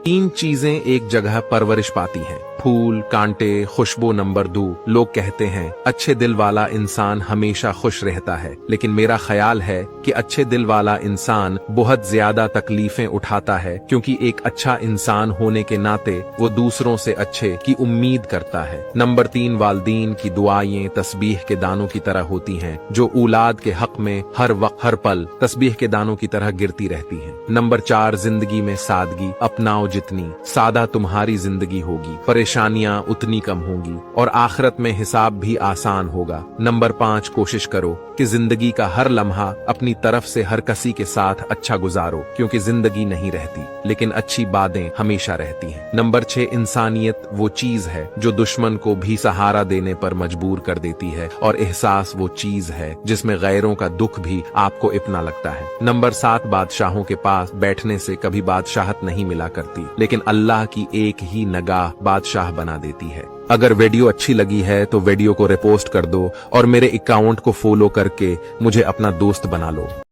तीन चीजें एक जगह परवरिश पाती हैं, फूल, कांटे, खुशबू। नंबर 2, लोग कहते हैं अच्छे दिल वाला इंसान हमेशा खुश रहता है, लेकिन मेरा ख्याल है कि अच्छे दिल वाला इंसान बहुत ज्यादा तकलीफें उठाता है, क्योंकि एक अच्छा इंसान होने के नाते वो दूसरों से अच्छे की उम्मीद करता है। नंबर 3, वालदीन की दुआएं तस्बीह के दानों की तरह होती हैं, जो औलाद के हक में हर वक्त हर पल तस्बीह के दानों की तरह गिरती रहती हैं। नंबर 4, जिंदगी में सादगी अपनाओ, जितनी सादा तुम्हारी जिंदगी होगी, परेशानियां उतनी कम होंगी और आखिरत में हिसाब भी आसान होगा। नंबर 5, कोशिश करो कि जिंदगी का हर लम्हा अपनी तरफ से हर किसी के साथ अच्छा गुजारो, क्योंकि जिंदगी नहीं रहती लेकिन अच्छी बातें हमेशा रहती हैं। नंबर 6, इंसानियत वो चीज है जो दुश्मन को भी सहारा देने पर मजबूर कर देती है, और एहसास वो चीज है जिसमें गैरों का दुख भी आपको अपना लगता है। नंबर 7, बादशाहों के पास बैठने से कभी बादशाहत नहीं मिला करती, लेकिन अल्लाह की एक ही निगाह बादशाह बना देती है। अगर वीडियो अच्छी लगी है तो वीडियो को रिपोस्ट कर दो और मेरे अकाउंट को फॉलो करके मुझे अपना दोस्त बना लो।